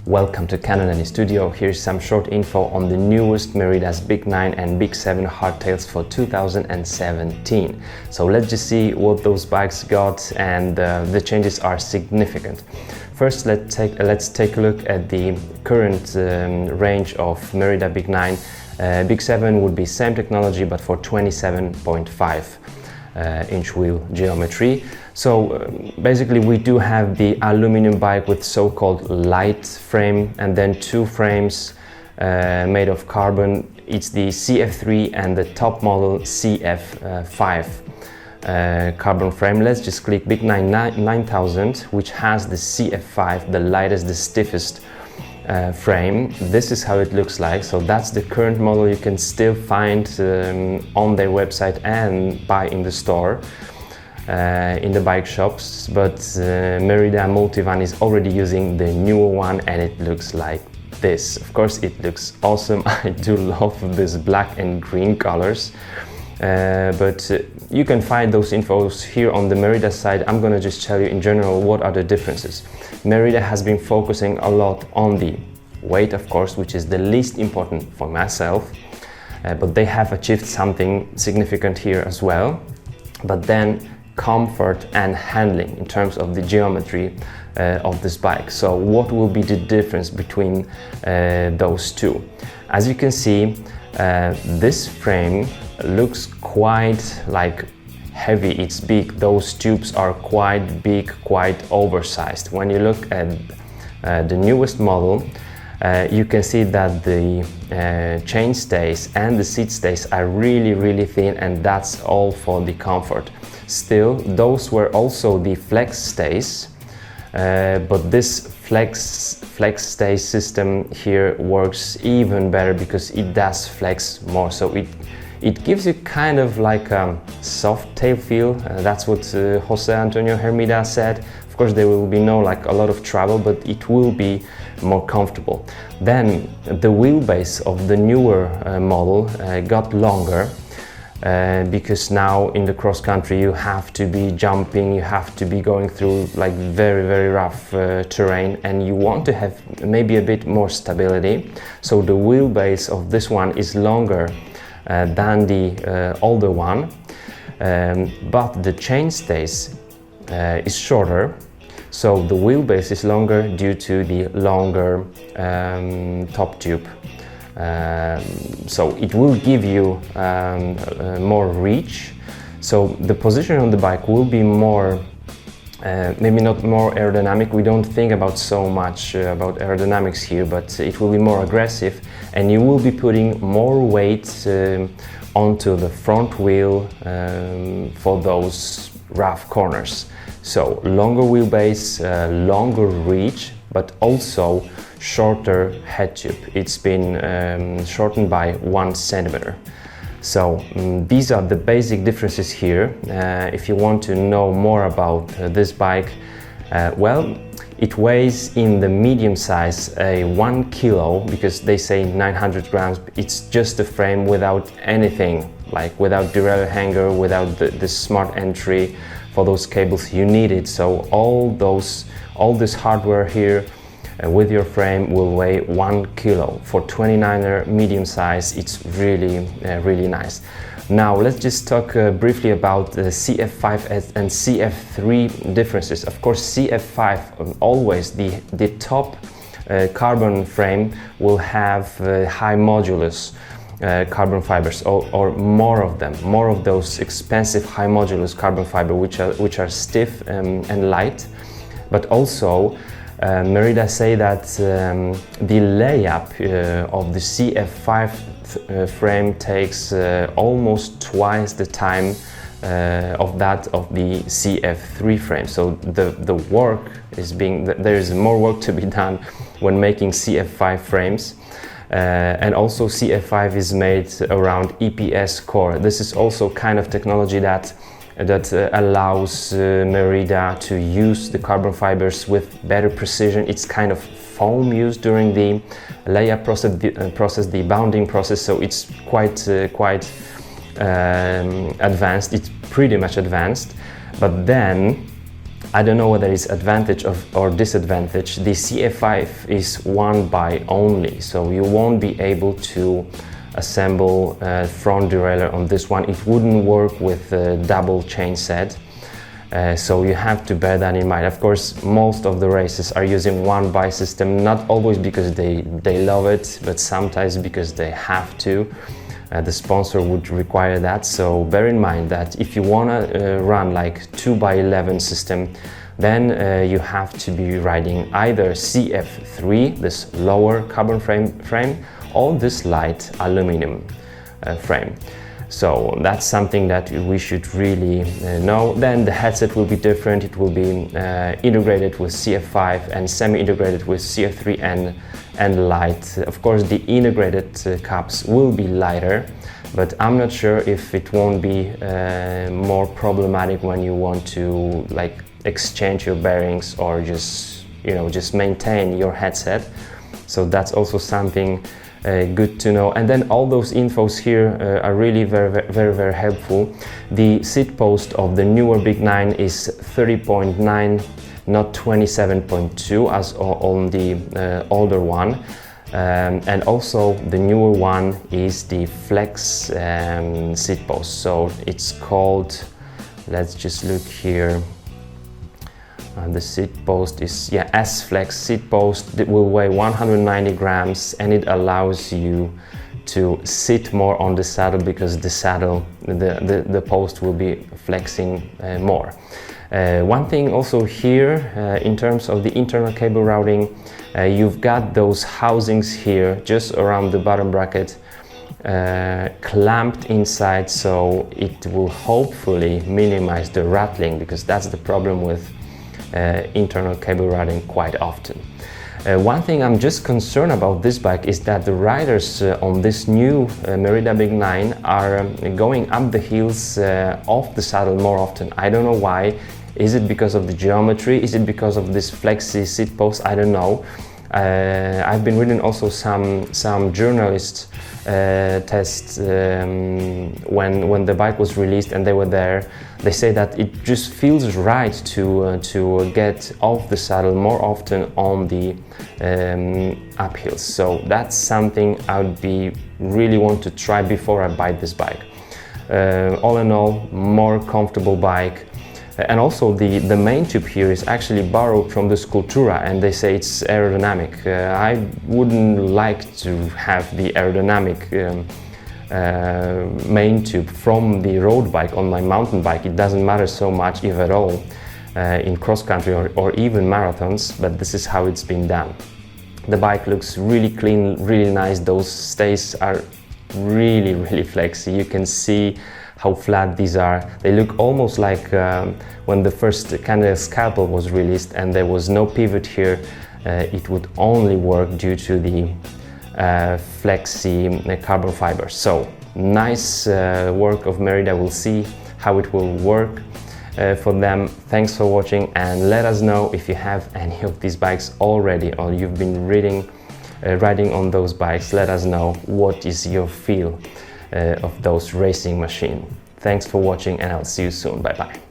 Welcome to Canon Any Studio. Here's some short info on the newest Merida's Big 9 and Big 7 hardtails for 2017. So let's just see what those bikes got, and the changes are significant. First, let's take a look at the current range of Merida Big 9. Big 7 would be same technology but for 27.5 inch wheel geometry. So basically we do have the aluminum bike with so-called light frame, and then two frames made of carbon. It's the CF3 and the top model CF5 carbon frame. Let's just click Big 9 9000, which has the CF5, the lightest, the stiffest frame. This is how it looks like. So that's the current model. You can still find on their website and buy in the store, in the bike shops, but Merida Multivan is already using the newer one, and it looks like this. Of course it looks awesome. I do love this black and green colors, but you can find those infos here on the Merida side. I'm gonna just tell you in general what are the differences. Merida has been focusing a lot on the weight, of course, which is the least important for myself, but they have achieved something significant here as well. But then comfort and handling in terms of the geometry of this bike. So what will be the difference between those two? As you can see, this frame looks quite like heavy. It's big. Those tubes are quite big, quite oversized. When you look at the newest model, you can see that the chain stays and the seat stays are really thin, and that's all for the comfort. Still, those were also the flex stays, but this flex stay system here works even better because it does flex more. So it gives you kind of like a soft tail feel. That's what Jose Antonio Hermida said. Of course, there will be a lot of travel, but it will be more comfortable. Then the wheelbase of the newer model got longer. Because now in the cross country you have to be jumping, you have to be going through like very rough terrain, and you want to have maybe a bit more stability. So the wheelbase of this one is longer than the older one, but the chainstays is shorter. So the wheelbase is longer due to the longer top tube. So it will give you more reach. So the position on the bike will be more, maybe not more aerodynamic. We don't think about so much about aerodynamics here, but it will be more aggressive, and you will be putting more weight onto the front wheel for those rough corners. So longer wheelbase, longer reach, but also shorter head tube. It's been shortened by 1 centimeter. So these are the basic differences here. If you want to know more about this bike, well, it weighs in the medium size 1 kilo, because they say 900 grams. It's just a frame without anything, like without derailleur hanger, without the smart entry for those cables you need it. So all this hardware here with your frame will weigh 1 kilo. For 29er medium size, it's really nice. Now let's just talk briefly about the CF5 and CF3 differences. Of course, CF5, always the top carbon frame will have high modulus carbon fibers, or more of them, more of those expensive high modulus carbon fiber, which are stiff and light. But also Merida say that the layup of the CF5 frame takes almost twice the time of that of the CF3 frame. So the work is there is more work to be done when making CF5 frames. And also CF5 is made around EPS core. This is also kind of technology that allows Merida to use the carbon fibers with better precision. It's kind of foam used during the layup process, the bounding process, so it's quite advanced. It's pretty much advanced. But then I don't know whether it's advantage or disadvantage. The CF5 is one by only, so you won't be able to assemble front derailleur on this one. It wouldn't work with a double chain set. So you have to bear that in mind. Of course, most of the races are using one by system, not always because they love it, but sometimes because they have to. The sponsor would require that, so bear in mind that if you want to run like 2x11 system, then you have to be riding either CF3, this lower carbon frame, or this light aluminum frame. So that's something that we should really know. Then the headset will be different. It will be integrated with CF5 and semi-integrated with CF3 and light. Of course, the integrated caps will be lighter, but I'm not sure if it won't be more problematic when you want to like exchange your bearings or just maintain your headset. So that's also something good to know. And then all those infos here are really very helpful. The seat post of the newer Big 9 is 30.9, not 27.2 as on the older one. And also the newer one is the flex seat post. So it's called, let's just look here. The seat post is S-Flex seat post. It will weigh 190 grams and it allows you to sit more on the saddle because the saddle, the post will be flexing more. One thing also here in terms of the internal cable routing, you've got those housings here just around the bottom bracket clamped inside, so it will hopefully minimize the rattling, because that's the problem with internal cable routing quite often. One thing I'm just concerned about this bike is that the riders on this new Merida Big 9 are going up the hills off the saddle more often. I don't know why. Is it because of the geometry? Is it because of this flexi seat post? I don't know. I've been reading also some journalists tests when the bike was released and they were there. They say that it just feels right to get off the saddle more often on the uphills. So that's something I would really want to try before I buy this bike. All in all, more comfortable bike. And also the main tube here is actually borrowed from the Sculptura, and they say it's aerodynamic. I wouldn't like to have the aerodynamic main tube from the road bike on my mountain bike. It doesn't matter so much, if at all, in cross country or even marathons, but this is how it's been done. The bike looks really clean, really nice. Those stays are really flexy. You can see how flat these are. They look almost like when the first Canada Scalpel was released and there was no pivot here. It would only work due to the flexi carbon fiber. So nice work of Merida. We'll see how it will work for them. Thanks for watching, and let us know if you have any of these bikes already or you've been riding on those bikes. Let us know what is your feel of those racing machines. Thanks for watching, and I'll see you soon. Bye bye.